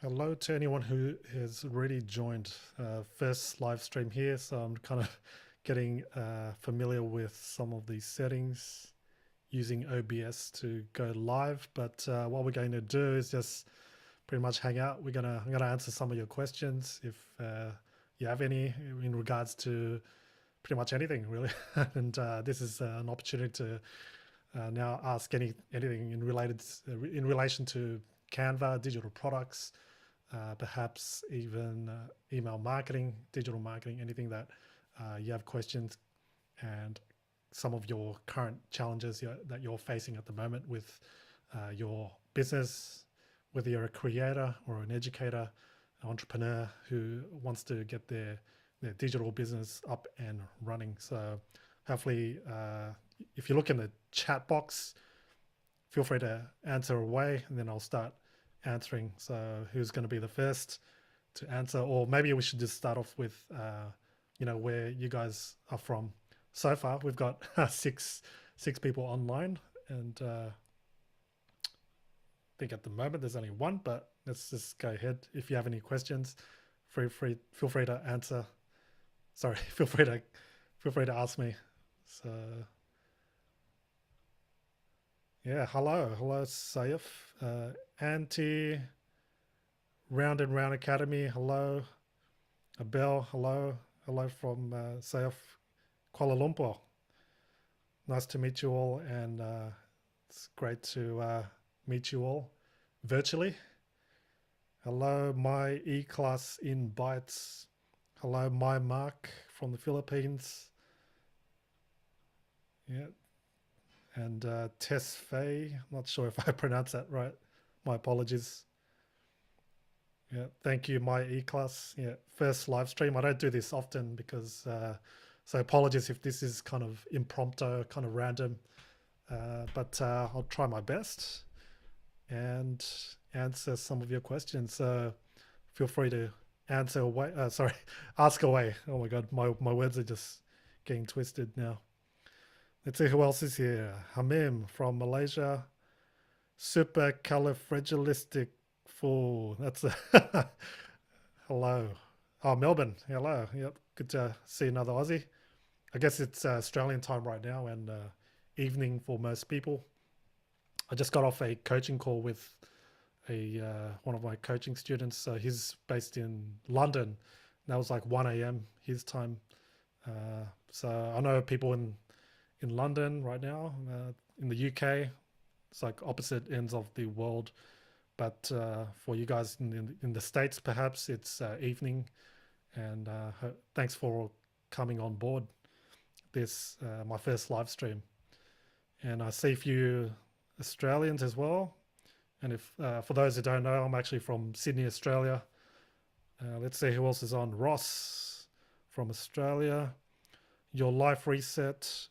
Hello to anyone who has already joined. First live stream here, so I'm kind of getting familiar with some of these settings using OBS to go live. But what we're going to do is just pretty much hang out. I'm gonna answer some of your questions if you have any in regards to pretty much anything really. And this is an opportunity to now ask anything in relation to Canva, digital products, perhaps even email marketing, digital marketing, anything that you have questions and some of your current challenges that you're facing at the moment with your business, whether you're a creator or an educator, an entrepreneur who wants to get their digital business up and running. So hopefully, if you look in the chat box, feel free to answer away and then I'll start answering. So who's going to be the first to answer? Or maybe we should just start off with, where you guys are from. So far, we've got six people online, and I think at the moment there's only one. But let's just go ahead. If you have any questions, feel free to answer. Sorry, feel free to ask me. So yeah, hello, Saif, Anti, Round and Round Academy, hello, Abel, hello from Saif, Kuala Lumpur. Nice to meet you all, and it's great to meet you all virtually. Hello, my E-Class in Bytes. Hello, my Mark from the Philippines. Yeah, and Tess Fei. I'm not sure if I pronounced that right. My apologies. Yeah, thank you, my E-Class. Yeah, first live stream. I don't do this often because, so apologies if this is kind of impromptu, kind of random, but I'll try my best and answer some of your questions. So feel free to answer away. Sorry, ask away. Oh my God, my words are just getting twisted now. Let's see who else is here. Hamim from Malaysia. Supercalifragilistic fool. That's a hello. Oh, Melbourne. Hello. Yep. Good to see another Aussie. I guess it's Australian time right now and evening for most people. I just got off a coaching call with a one of my coaching students. He's based in London. That was like 1 a.m. his time. So I know people in London right now, in the UK. It's like opposite ends of the world. But for you guys in the States, perhaps it's evening. And thanks for coming on board this, my first live stream. And I see a few Australians as well. And if for those who don't know, I'm actually from Sydney, Australia. Let's see who else is on. Ross from Australia. Your life reset.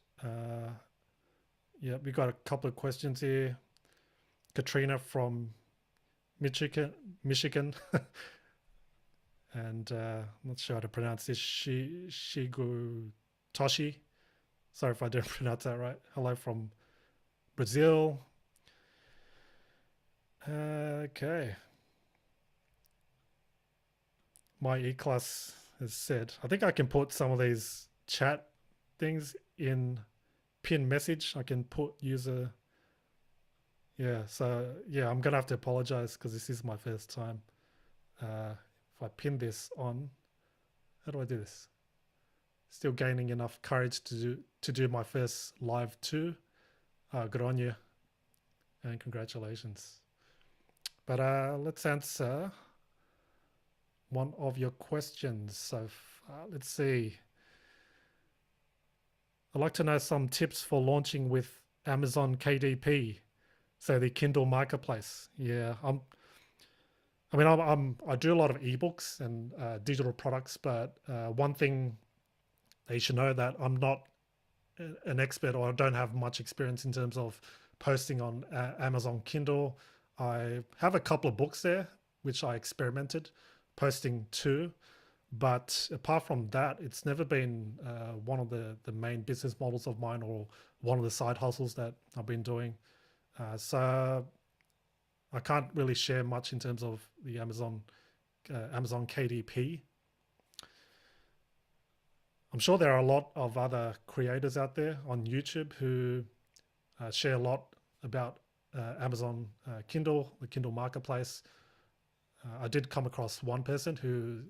Yeah, we got a couple of questions here. Katrina from Michigan, and I'm not sure how to pronounce this. Shigu Toshi. Sorry if I didn't pronounce that right. Hello from Brazil. Okay. My E-Class has said, I think I can put some of these chat things in pin message. I can put user. Yeah, so yeah, I'm gonna have to apologize because this is my first time. If I pin this on, how do I do this? Still gaining enough courage to do my first live too. Good on you, and congratulations. But let's answer one of your questions. So let's see. I'd like to know some tips for launching with Amazon KDP, so the Kindle marketplace. Yeah, I do a lot of ebooks and digital products, but one thing they should know that I'm not an expert, or I don't have much experience in terms of posting on Amazon Kindle. I have a couple of books there, which I experimented posting to. But apart from that, it's never been one of the main business models of mine or one of the side hustles that I've been doing. So I can't really share much in terms of the Amazon KDP. I'm sure there are a lot of other creators out there on YouTube who share a lot about Amazon Kindle, the Kindle Marketplace. I did come across one person who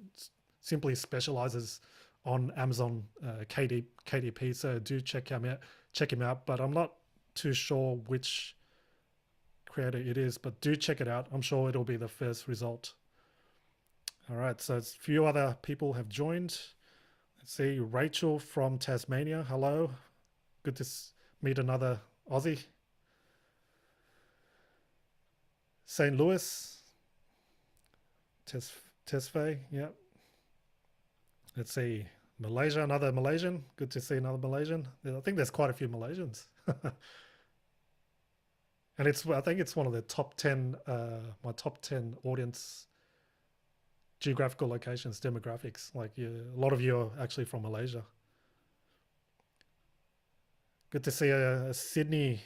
simply specializes on Amazon KDP, so do check him out. But I'm not too sure which creator it is, but do check it out. I'm sure it'll be the first result. All right, so a few other people have joined. Let's see, Rachel from Tasmania. Hello, good to meet another Aussie. St. Louis, Tesfaye, yeah. Let's see, Malaysia, another Malaysian. Good to see another Malaysian. I think there's quite a few Malaysians. And I think it's one of the top 10, my top 10 audience geographical locations, demographics. Like a lot of you are actually from Malaysia. Good to see a Sydney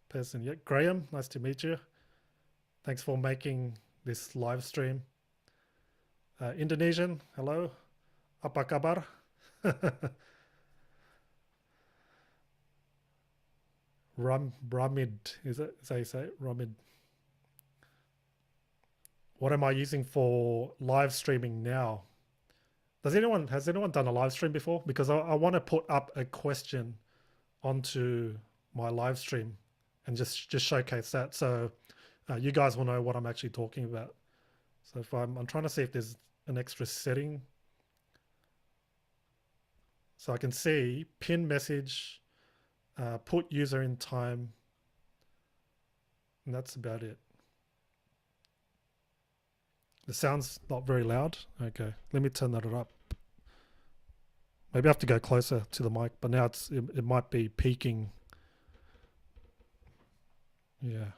person. Yeah, Graham, nice to meet you. Thanks for making this live stream. Indonesian, hello. Apa kabar? Ramid, is that how you say it? Ramid. What am I using for live streaming now? Has anyone done a live stream before? Because I want to put up a question onto my live stream and just showcase that, so you guys will know what I'm actually talking about. So if I'm trying to see if there's an extra setting, so I can see pin message, put user in time, and that's about it. The sound's not very loud. Okay, let me turn that up. Maybe I have to go closer to the mic, but now it might be peaking. Yeah.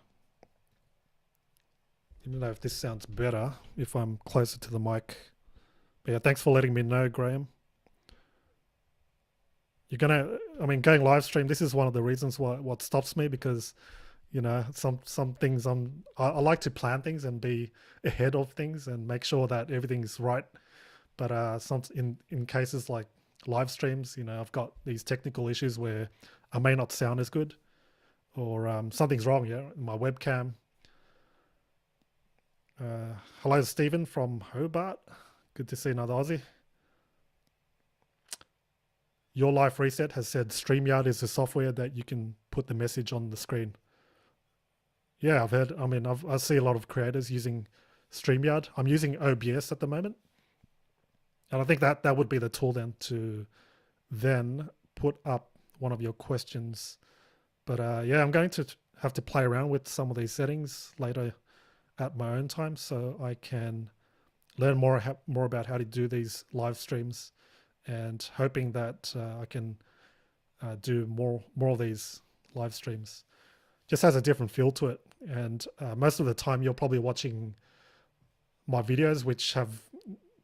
I don't know if this sounds better if I'm closer to the mic. But yeah, thanks for letting me know, Graham. Going live stream, this is one of the reasons what stops me, because some things I like to plan things and be ahead of things and make sure that everything's right. But in cases like live streams, I've got these technical issues where I may not sound as good, or something's wrong, in my webcam. Hello, Stephen from Hobart. Good to see another Aussie. Your Life Reset has said StreamYard is the software that you can put the message on the screen. Yeah, I've heard. I see a lot of creators using StreamYard. I'm using OBS at the moment, and I think that would be the tool then to put up one of your questions. But yeah, I'm going to have to play around with some of these settings later at my own time, so I can learn more about how to do these live streams, and hoping that I can do more of these live streams. Just has a different feel to it, and most of the time you're probably watching my videos, which have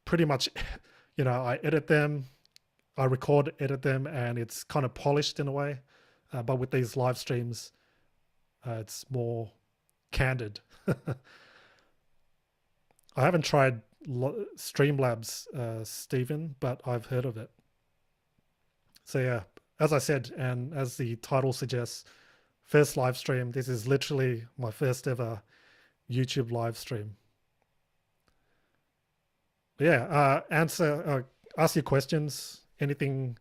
pretty much, I edit them, I record, edit them, and it's kind of polished in a way. But with these live streams, it's more candid. I haven't tried Streamlabs, Stephen, but I've heard of it. So yeah, as I said, and as the title suggests, first live stream. This is literally my first ever YouTube live stream. But yeah, ask your questions, anything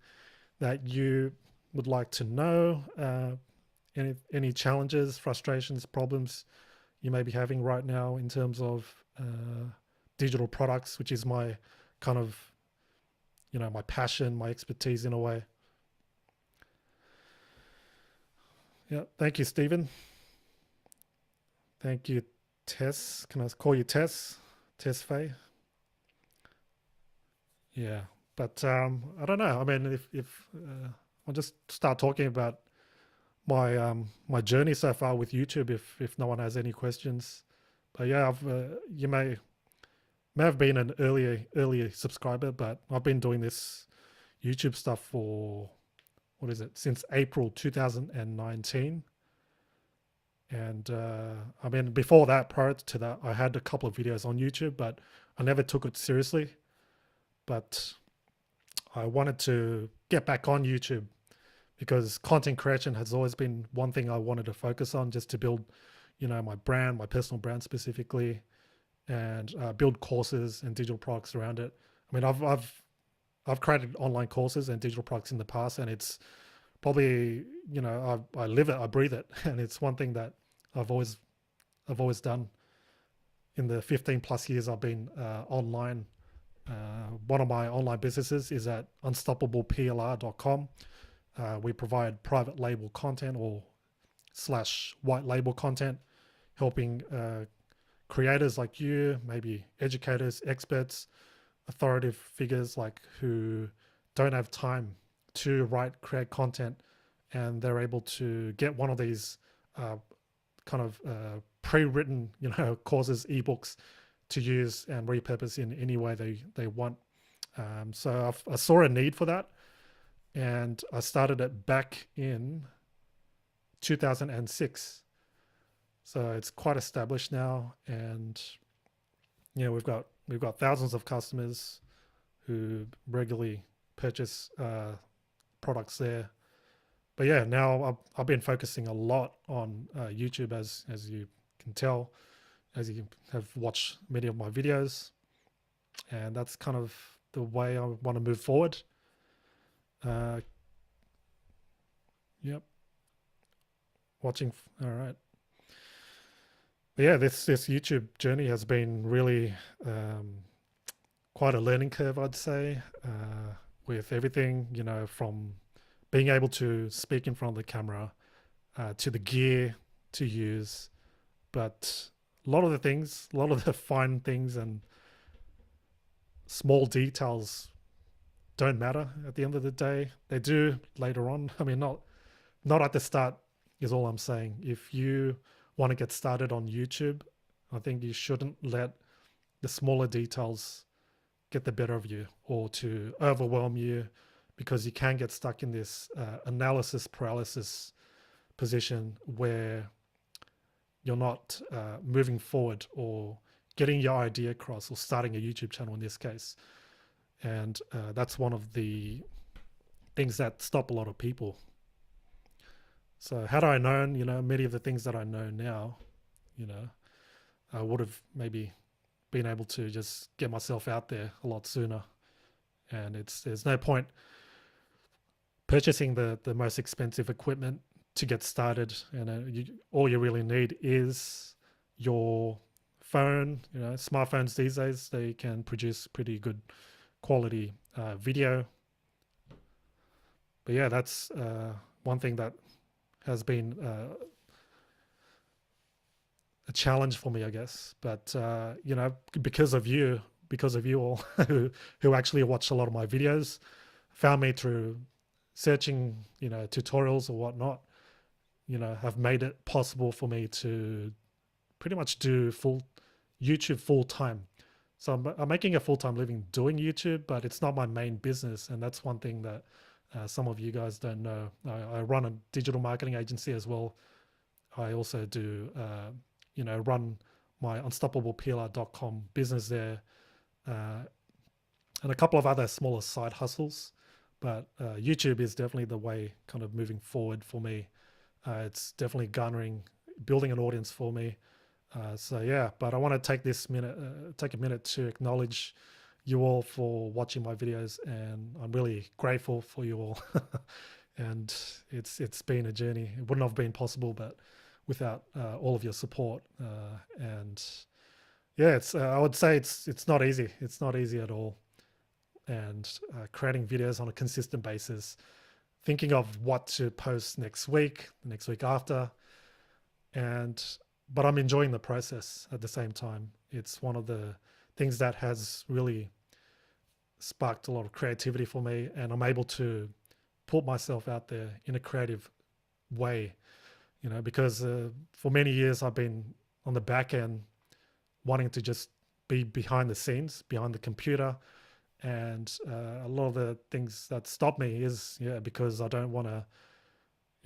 that you would like to know, any challenges, frustrations, problems you may be having right now in terms of digital products, which is my kind of, my passion, my expertise in a way. Yeah, thank you, Stephen. Thank you, Tess. Can I call you Tess? Tesfaye? Yeah, but I don't know. I mean, if I'll just start talking about my my journey so far with YouTube, if no one has any questions. But yeah, you may have been an earlier subscriber, but I've been doing this YouTube stuff for, what is it, since April 2019. And I mean, before that, prior to that, I had a couple of videos on YouTube, but I never took it seriously. But I wanted to get back on YouTube because content creation has always been one thing I wanted to focus on, just to build, my brand, my personal brand specifically, and build courses and digital products around it. I mean, I've created online courses and digital products in the past, and it's probably, I live it, I breathe it, and it's one thing that I've always done in the 15 plus years I've been online. One of my online businesses is at unstoppableplr.com. We provide private label content or slash white label content, helping creators like you, maybe educators, experts, authoritative figures like who don't have time to create content, and they're able to get one of these kind of pre-written, courses, ebooks to use and repurpose in any way they want. So I saw a need for that, and I started it back in 2006. So it's quite established now, and we've got thousands of customers who regularly purchase products there. But yeah, now I've been focusing a lot on YouTube, as you can tell, as you have watched many of my videos, and that's kind of the way I want to move forward. Yep, watching. All right. But yeah, this YouTube journey has been really quite a learning curve, I'd say, with everything, from being able to speak in front of the camera to the gear to use. But a lot of the fine things and small details don't matter at the end of the day. They do later on. I mean, not at the start is all I'm saying. If you want to get started on YouTube, I think you shouldn't let the smaller details get the better of you or to overwhelm you, because you can get stuck in this analysis paralysis position where you're not moving forward or getting your idea across, or starting a YouTube channel in this case. And that's one of the things that stop a lot of people. So had I known, many of the things that I know now, I would have maybe been able to just get myself out there a lot sooner. And there's no point purchasing the most expensive equipment to get started. And all you really need is your phone. Smartphones these days, they can produce pretty good quality video. But yeah, that's one thing that has been a challenge for me, I guess. But because of you all who actually watched a lot of my videos, found me through searching, tutorials or whatnot, have made it possible for me to pretty much do YouTube full time. So I'm making a full-time living doing YouTube, but it's not my main business. And that's one thing that some of you guys don't know. I run a digital marketing agency as well. I also do, run my unstoppableplr.com business there, and a couple of other smaller side hustles. But YouTube is definitely the way kind of moving forward for me. It's definitely building an audience for me. So yeah, but I want to take a minute to acknowledge you all for watching my videos, and I'm really grateful for you all. And it's been a journey. It wouldn't have been possible, but without all of your support. And yeah, I would say it's not easy. It's not easy at all. And creating videos on a consistent basis, thinking of what to post next week, the next week after, but I'm enjoying the process at the same time. It's one of the things that has really sparked a lot of creativity for me, and I'm able to put myself out there in a creative way, because for many years I've been on the back end wanting to just be behind the scenes, behind the computer. And a lot of the things that stop me is, because I don't want to,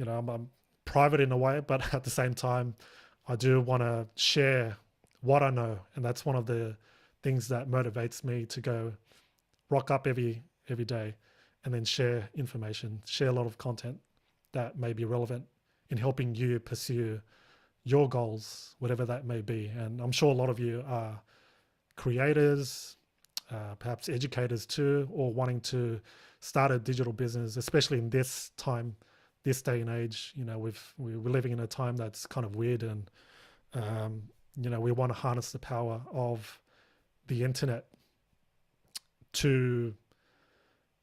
I'm private in a way, but at the same time, I do want to share what I know, and that's one of the things that motivates me to go rock up every day, and then share information, share a lot of content that may be relevant in helping you pursue your goals, whatever that may be. And I'm sure a lot of you are creators, perhaps educators too, or wanting to start a digital business, especially in this time, this day and age. You know, we're living in a time that's kind of weird, and you know, we want to harness the power of the internet to,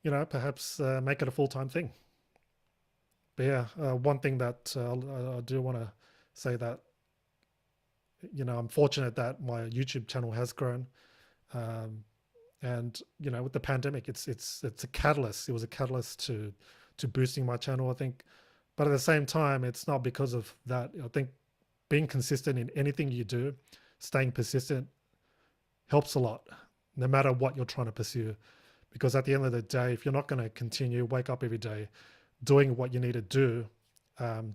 you know, perhaps make it a full-time thing. But yeah, one thing that I do want to say that, you know, I'm fortunate that my YouTube channel has grown. And you know, with the pandemic, it's a catalyst. It was a catalyst to boosting my channel, I think. But at the same time, it's not because of that. I think being consistent in anything you do, staying persistent, helps a lot, no matter what you're trying to pursue. Because at the end of the day, if you're not going to continue, wake up every day, doing what you need to do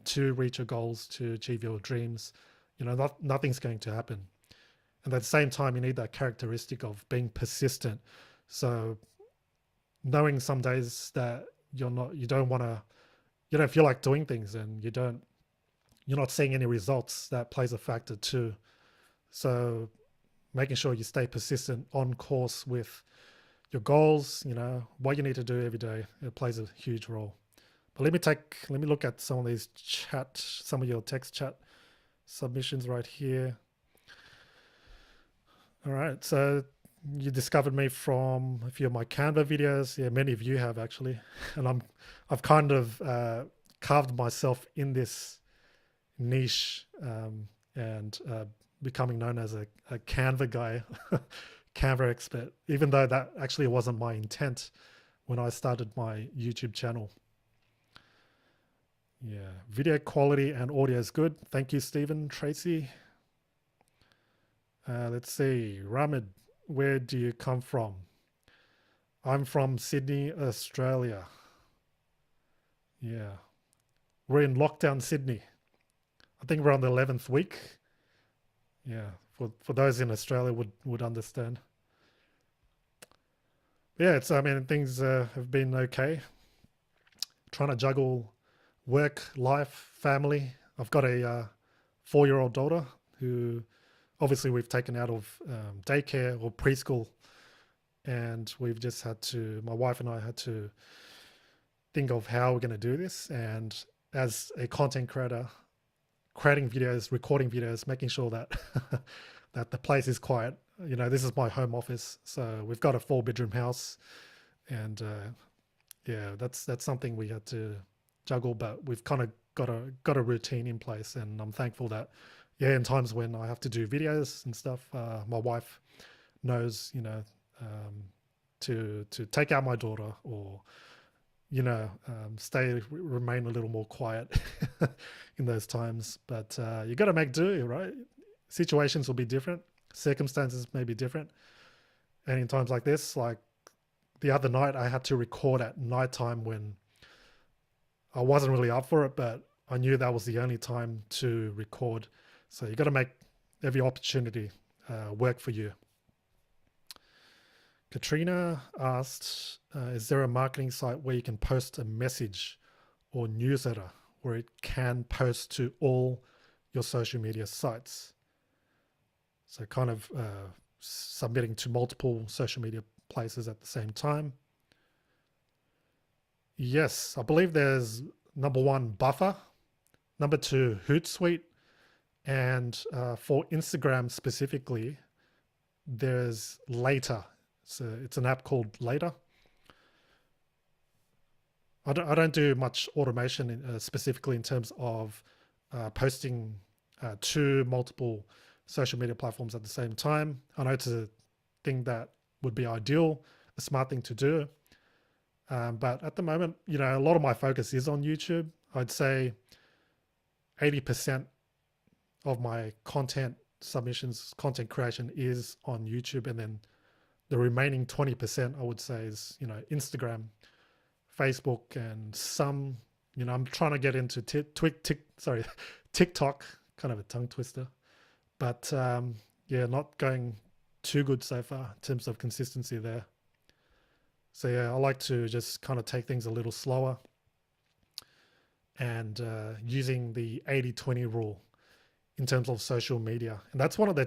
to reach your goals, to achieve your dreams, you know, nothing's going to happen. And at the same time, you need that characteristic of being persistent. So knowing some days that you don't want to, you don't feel like doing things, and you're not seeing any results, that plays a factor too. So making sure you stay persistent, on course with your goals, you know, what you need to do every day, it plays a huge role. But let me look at some of these some of your text chat submissions right here. All right, so you discovered me from a few of my Canva videos. Yeah, many of you have actually, and I've kind of carved myself in this niche, and becoming known as a Canva guy, Canva expert, even though that actually wasn't my intent when I started my YouTube channel. Yeah, video quality and audio is good. Thank you, Stephen Tracy. Let's see, Ramid, where do you come from? I'm from Sydney, Australia. Yeah, we're in lockdown Sydney. I think we're on the 11th week. Yeah, for those in Australia would understand. Yeah, I mean, things have been okay. Trying to juggle work, life, family. I've got a 4-year-old daughter who obviously we've taken out of daycare or preschool, and we've just my wife and I had to think of how we're going to do this. And as a content creator, creating videos, recording videos, making sure that that the place is quiet. You know, this is my home office, so we've got a 4-bedroom house, and yeah, that's something we had to juggle, but we've kind of got a routine in place, and I'm thankful that, yeah, in times when I have to do videos and stuff, my wife knows, you know, to take out my daughter, or, you know, remain a little more quiet in those times. But you got to make do, right? Situations will be different, circumstances may be different, and in times like this, like the other night, I had to record at nighttime when I wasn't really up for it, but I knew that was the only time to record. So you got to make every opportunity work for you. Katrina asked, is there a marketing site where you can post a message or newsletter where it can post to all your social media sites? So kind of submitting to multiple social media places at the same time. Yes, I believe there's number 1, Buffer, number 2, Hootsuite, and for Instagram specifically, there's Later. So it's an app called Later. I don't do much automation specifically in terms of posting to multiple social media platforms at the same time. I know it's a thing that would be ideal, a smart thing to do. But at the moment, you know, a lot of my focus is on YouTube. I'd say 80% of my content submissions, content creation is on YouTube. And then the remaining 20%, I would say, is, you know, Instagram, Facebook, and some I'm trying to get into TikTok, kind of a tongue twister, but yeah, not going too good so far in terms of consistency there. So yeah, I like to just kind of take things a little slower and using the 80-20 rule in terms of social media. And that's one of the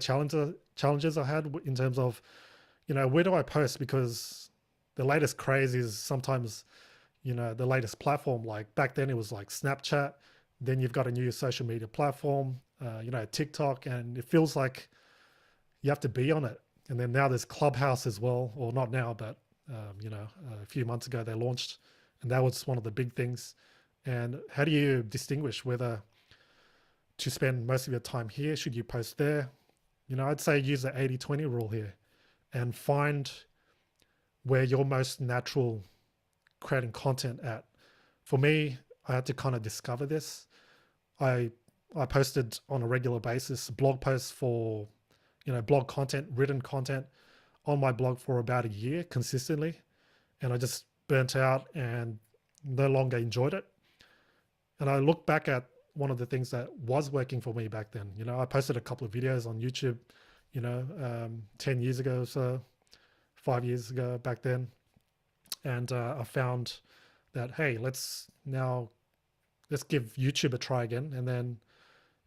challenges I had in terms of, where do I post? Because the latest craze is sometimes, the latest platform. Like back then it was like Snapchat. Then you've got a new social media platform, TikTok, and it feels like you have to be on it. And then now there's Clubhouse as well, or not now, but a few months ago they launched, and that was one of the big things. And how do you distinguish whether to spend most of your time here? Should you post there? I'd say use the 80-20 rule here and find where you're most natural creating content at. For me, I had to kind of discover this. I posted on a regular basis blog posts for, blog content, written content on my blog for about a year consistently. And I just burnt out and no longer enjoyed it. And I look back at one of the things that was working for me back then. I posted a couple of videos on YouTube, 10 years ago or so, 5 years ago back then. And I found that, hey, let's give YouTube a try again.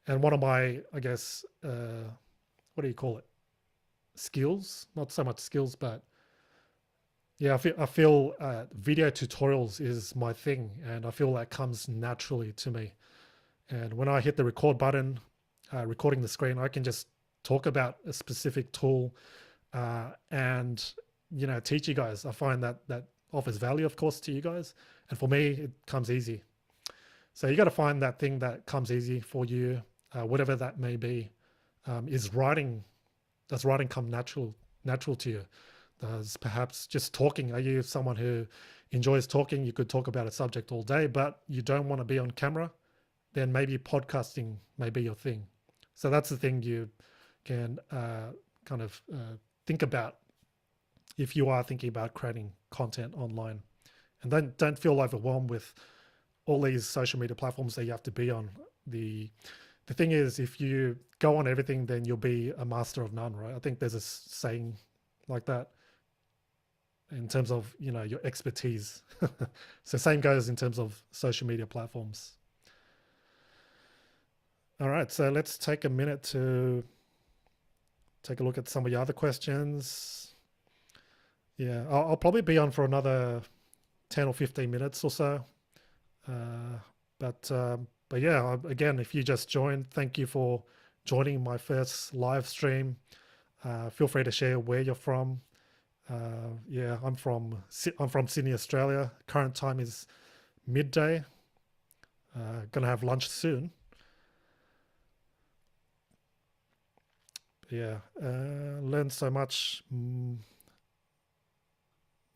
And one of my, I guess, what do you call it? Skills, not so much skills, but yeah, I feel video tutorials is my thing, and I feel that comes naturally to me. And when I hit the record button, recording the screen, I can just talk about a specific tool and teach you guys. I find that offers value, of course, to you guys, and for me, it comes easy. So you got to find that thing that comes easy for you, whatever that may be. Is writing? Does writing come natural to you? Does perhaps just talking? Are you someone who enjoys talking? You could talk about a subject all day, but you don't want to be on camera. Then maybe podcasting may be your thing. So that's the thing you can kind of think about if you are thinking about creating content online. And don't feel overwhelmed with all these social media platforms that you have to be on. The thing is, if you go on everything, then you'll be a master of none, right? I think there's a saying like that in terms of, your expertise. So same goes in terms of social media platforms. All right, so let's take a minute to take a look at some of the other questions. Yeah, I'll probably be on for another 10 or 15 minutes or so. But yeah, again, if you just joined, thank you for joining my first live stream. Feel free to share where you're from. Yeah, I'm from Sydney, Australia. Current time is midday. Gonna have lunch soon. Yeah, learned so much.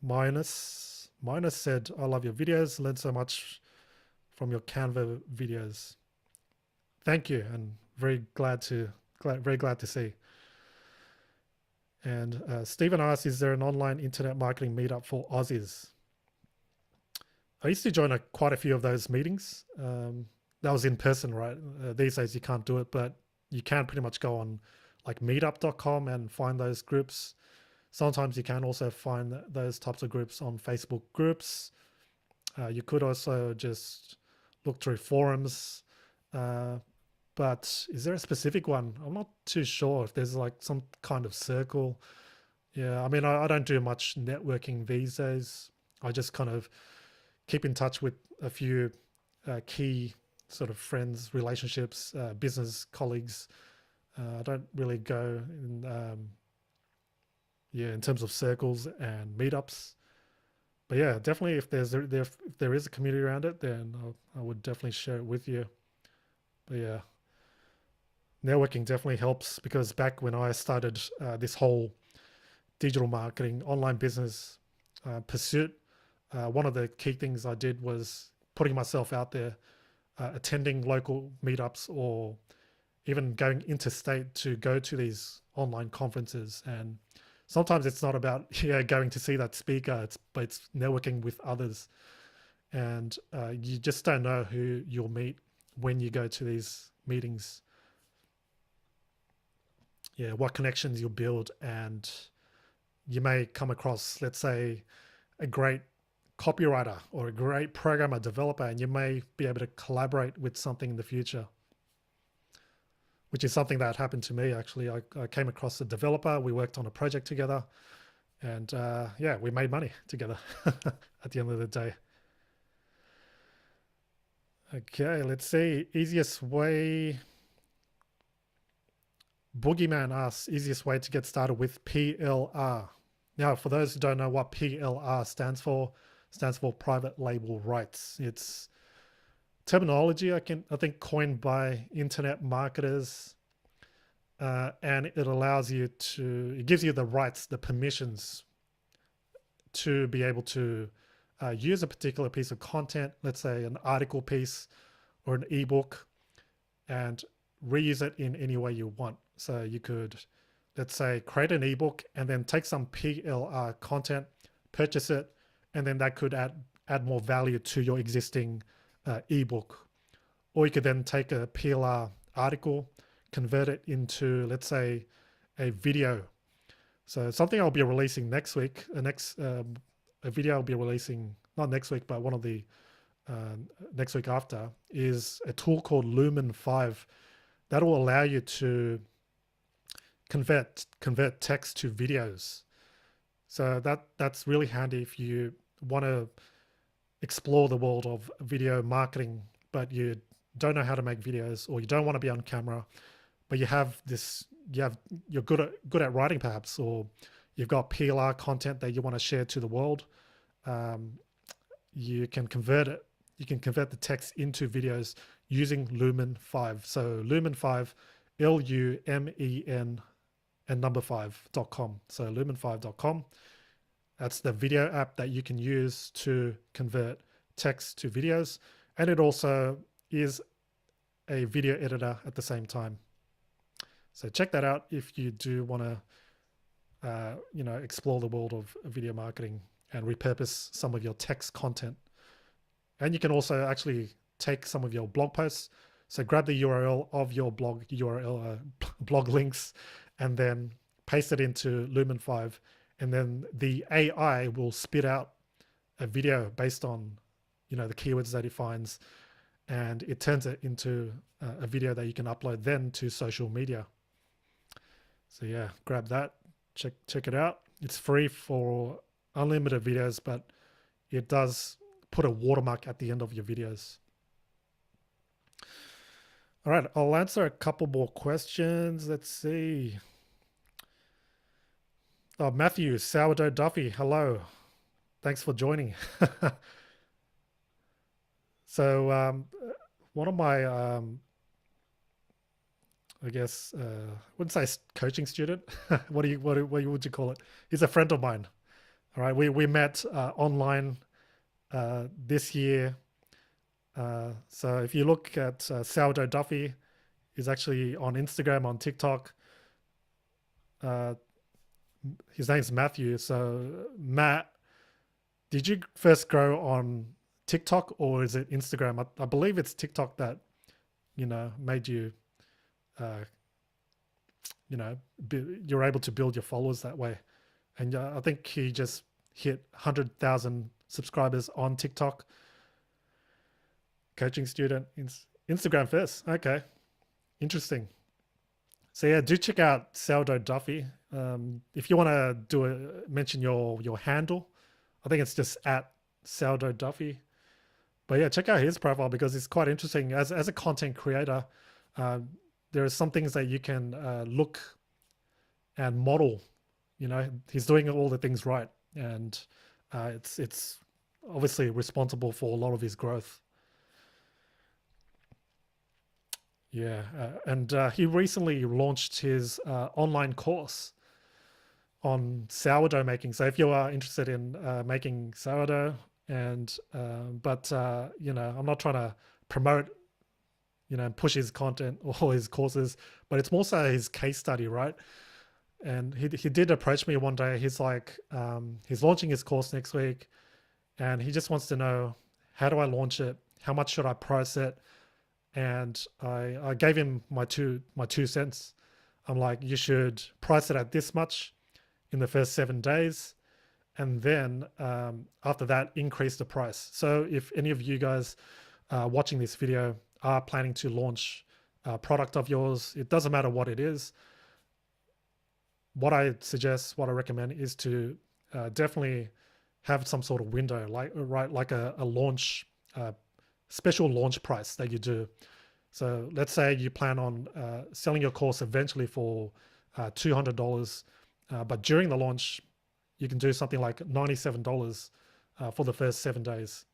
Minus said, I love your videos. Learned so much from your Canva videos. Thank you, and very glad to see. And Stephen asks, is there an online internet marketing meetup for Aussies? I used to join quite a few of those meetings. That was in person, right? These days you can't do it, but you can pretty much go on like meetup.com and find those groups. Sometimes you can also find those types of groups on Facebook groups. You could also just look through forums. But is there a specific one? I'm not too sure if there's like some kind of circle. Yeah, I mean, I don't do much networking these days. I just kind of keep in touch with a few key sort of friends, relationships, business colleagues. I don't really go in terms of circles and meetups. But yeah, definitely if there is a community around it, then I would definitely share it with you. But yeah, networking definitely helps, because back when I started this whole digital marketing, online business pursuit, one of the key things I did was putting myself out there, attending local meetups, or even going interstate to go to these online conferences. And sometimes it's not about going to see that speaker, but it's networking with others. and you just don't know who you'll meet when you go to these meetings. Yeah, what connections you'll build, and you may come across, let's say, a great copywriter or a great programmer developer, and you may be able to collaborate with something in the future, which is something that happened to me actually. I came across a developer, we worked on a project together, and yeah, we made money together at the end of the day. Okay, let's see. Easiest way. Boogeyman asks, easiest way to get started with PLR. Now, for those who don't know what PLR stands for private label rights. It's terminology I think coined by internet marketers, and it gives you the rights, the permissions to be able to use a particular piece of content, let's say an article piece or an ebook, and reuse it in any way you want. So you could, let's say, create an ebook and then take some PLR content, purchase it, and then that could add more value to your existing ebook. Or you could then take a PLR article, convert it into, let's say, a video. So something I'll be releasing next week, a video I'll be releasing, not next week, but one of the next week after, is a tool called Lumen 5 that will allow you to convert text to videos. So that's really handy if you want to explore the world of video marketing, but you don't know how to make videos, or you don't want to be on camera, but you're good at writing perhaps, or you've got PLR content that you want to share to the world. You can convert it. You can convert the text into videos using Lumen 5. So Lumen 5, LUMEN and number 5.com. So lumen5.com. That's the video app that you can use to convert text to videos. And it also is a video editor at the same time. So check that out if you do want to, explore the world of video marketing and repurpose some of your text content. And you can also actually take some of your blog posts. So grab the URL of your blog blog links, and then paste it into Lumen 5. And then the AI will spit out a video based on, the keywords that it finds, and it turns it into a video that you can upload then to social media. So yeah, grab that, check it out. It's free for unlimited videos, but it does put a watermark at the end of your videos. All right, I'll answer a couple more questions. Let's see. Oh, Matthew, Sourdough Duffy, hello. Thanks for joining. So one of my, I guess, wouldn't say coaching student. What would you call it? He's a friend of mine. All right, we met online this year. So if you look at Sourdough Duffy, he's actually on Instagram, on TikTok. His name's Matthew. So Matt, did you first grow on TikTok or is it Instagram? I believe it's TikTok that, made you, you're able to build your followers that way. And I think he just hit 100,000 subscribers on TikTok. Coaching student, Instagram first. Okay, interesting. So yeah, do check out Sourdough Duffy. If you want to mention your handle, I think it's just at Sourdough Duffy. But yeah, check out his profile because it's quite interesting. As a content creator, there are some things that you can look and model. He's doing all the things right, and it's obviously responsible for a lot of his growth. Yeah, and he recently launched his online course on sourdough making. So if you are interested in making sourdough, and I'm not trying to promote, push his content or his courses, but it's more so his case study, right? And he did approach me one day. He's like, he's launching his course next week, and he just wants to know how do I launch it? How much should I price it? And I gave him my two cents. I'm like, you should price it at this much in the first 7 days, and then after that, increase the price. So if any of you guys watching this video are planning to launch a product of yours, it doesn't matter what it is. What I suggest, what I recommend is to definitely have some sort of window, like a launch, special launch price that you do. So let's say you plan on selling your course eventually for $200, but during the launch, you can do something like $97 for the first 7 days.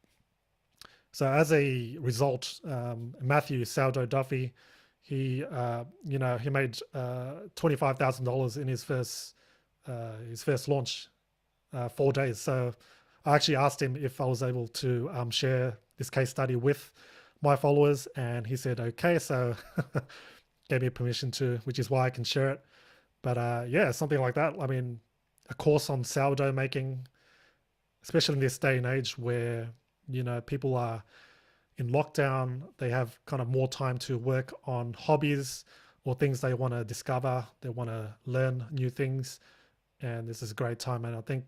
So as a result, Matthew Sourdough Duffy, he he made $25,000 in his first launch, 4 days. So I actually asked him if I was able to share this case study with my followers, and he said okay. So gave me permission to, which is why I can share it. But yeah, something like that. I mean, a course on sourdough making, especially in this day and age where people are in lockdown, they have kind of more time to work on hobbies or things they want to discover. They want to learn new things, and this is a great time. And I think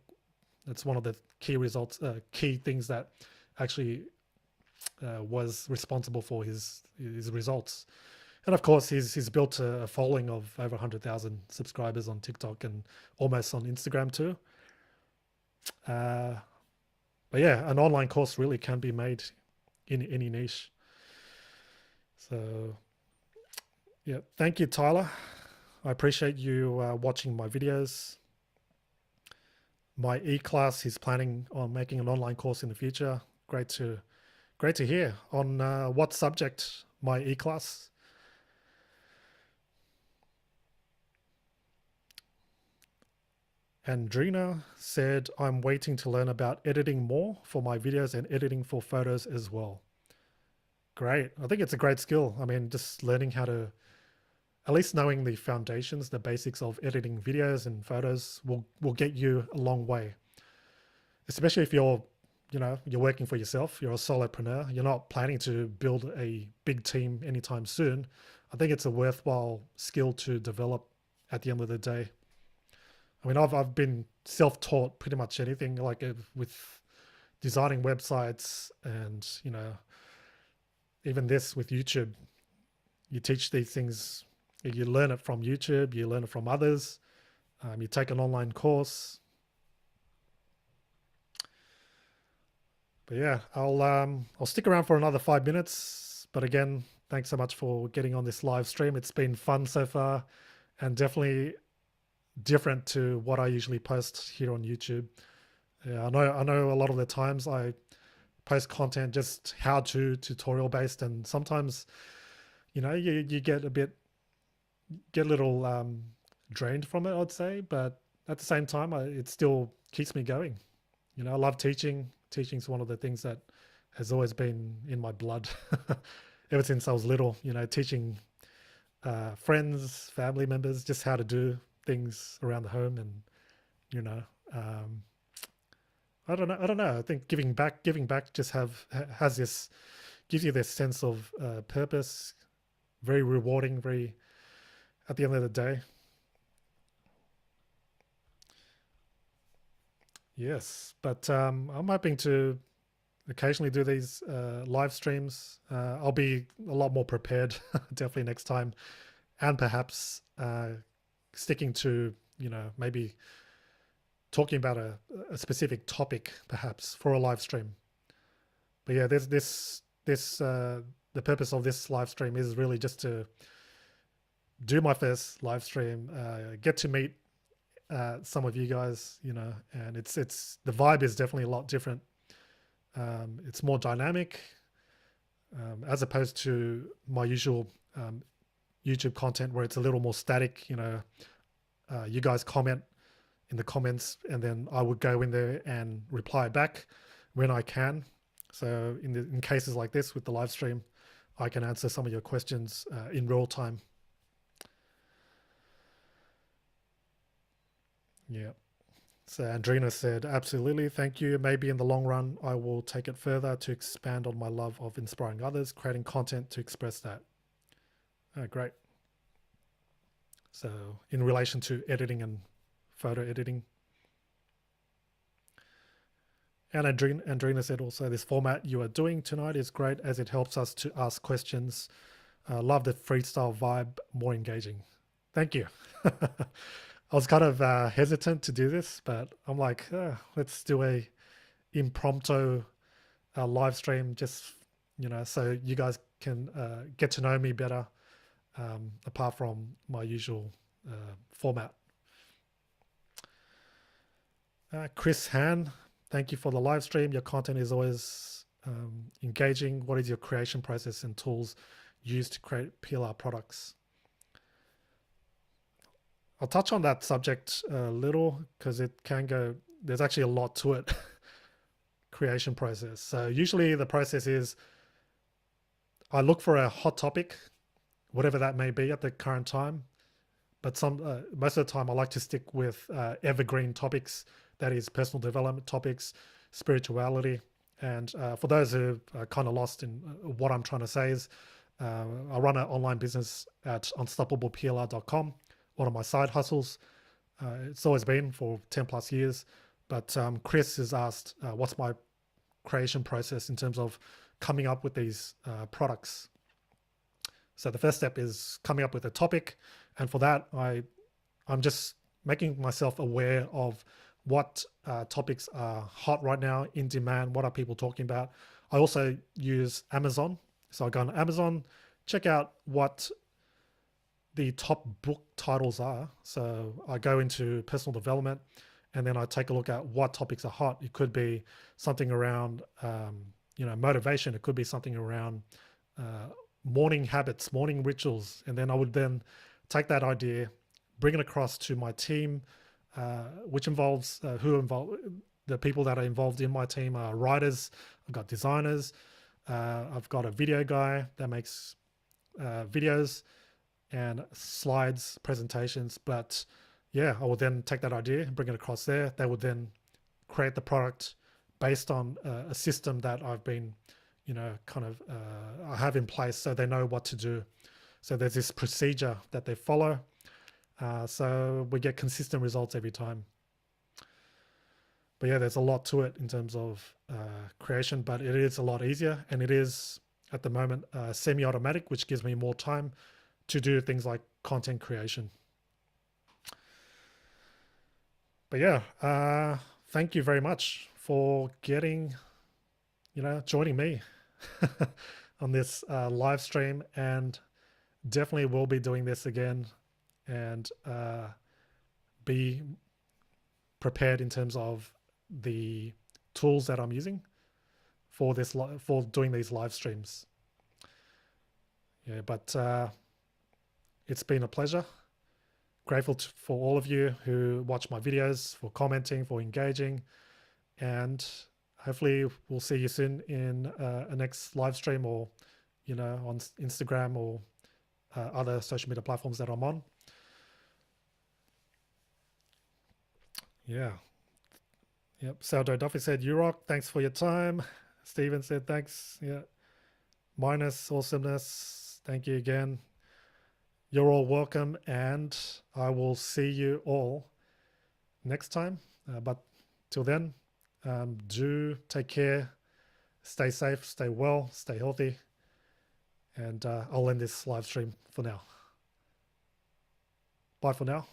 that's one of the key things that actually was responsible for his results. And of course, he's built a following of over 100,000 subscribers on TikTok and almost on Instagram too. But yeah, an online course really can be made in any niche. So yeah, thank you, Tyler. I appreciate you watching my videos. My e-class is planning on making an online course in the future. Great to hear. On what subject, my e-class? Andrina said, I'm waiting to learn about editing more for my videos and editing for photos as well. Great. I think it's a great skill. I mean, just learning how to, at least knowing the foundations, the basics of editing videos and photos will get you a long way. Especially if you're working for yourself, you're a solopreneur, you're not planning to build a big team anytime soon. I think it's a worthwhile skill to develop at the end of the day. I mean, I've been self-taught pretty much anything, like with designing websites, and even this with YouTube. You teach these things, you learn it from YouTube, you learn it from others. You take an online course. But yeah, I'll stick around for another 5 minutes. But again, thanks so much for getting on this live stream. It's been fun so far, and definitely different to what I usually post here on YouTube. Yeah, I know a lot of the times I post content just how-to tutorial based, and sometimes you get a little drained from it, I'd say, but at the same time it still keeps me going. I love teaching. Teaching's one of the things that has always been in my blood ever since I was little. Teaching friends, family members just how to do things around the home, and I don't know. I think giving back just gives you this sense of purpose. Very rewarding. Very at the end of the day. Yes, but I'm hoping to occasionally do these live streams. I'll be a lot more prepared definitely next time, and perhaps sticking to maybe talking about a specific topic perhaps for a live stream. But yeah, there's the purpose of this live stream is really just to do my first live stream, get to meet some of you guys, and it's the vibe is definitely a lot different. It's more dynamic, as opposed to my usual YouTube content where it's a little more static. You guys comment in the comments, and then I would go in there and reply back when I can. So in cases like this with the live stream, I can answer some of your questions in real time. Yeah. So Andrina said, absolutely, thank you. Maybe in the long run, I will take it further to expand on my love of inspiring others, creating content to express that. Oh, great. So in relation to editing and photo editing. And Andrina said also, this format you are doing tonight is great as it helps us to ask questions. Love the freestyle vibe, more engaging. Thank you. I was kind of hesitant to do this, but I'm like, let's do a impromptu live stream, just so you guys can get to know me better, apart from my usual format. Chris Han, thank you for the live stream. Your content is always engaging. What is your creation process and tools used to create PLR products? I'll touch on that subject a little because it can go, there's actually a lot to it. Creation process. So usually the process is I look for a hot topic, whatever that may be at the current time. But most of the time I like to stick with evergreen topics, that is personal development topics, spirituality. And for those who are kind of lost in what I'm trying to say is I run an online business at unstoppableplr.com, one of my side hustles. It's always been for 10 plus years. But Chris has asked, what's my creation process in terms of coming up with these products? So the first step is coming up with a topic. And for that, I'm just making myself aware of what topics are hot right now, in demand, what are people talking about. I also use Amazon. So I go on Amazon, check out what the top book titles are. So I go into personal development and then I take a look at what topics are hot. It could be something around, motivation. It could be something around morning habits, morning rituals. And then I would then take that idea, bring it across to my team, which involves the people that are involved in my team are writers. I've got designers. I've got a video guy that makes videos and slides, presentations. But yeah, I will then take that idea and bring it across there. They would then create the product based on a system that I've been, I have in place, so they know what to do. So there's this procedure that they follow. So we get consistent results every time. But yeah, there's a lot to it in terms of creation, but it is a lot easier. And it is, at the moment, semi-automatic, which gives me more time to do things like content creation. But yeah, thank you very much for joining me on this live stream, and definitely will be doing this again, and be prepared in terms of the tools that I'm using for doing these live streams. Yeah, but it's been a pleasure. Grateful for all of you who watch my videos, for commenting, for engaging, and hopefully we'll see you soon in a next live stream, or on Instagram or other social media platforms that I'm on. Yeah. Yep. Saldo Duffy said, "You rock. Thanks for your time." Steven said, "Thanks." Yeah. Minus awesomeness. Thank you again. You're all welcome, and I will see you all next time. But till then, do take care, stay safe, stay well, stay healthy, and I'll end this live stream for now. Bye for now.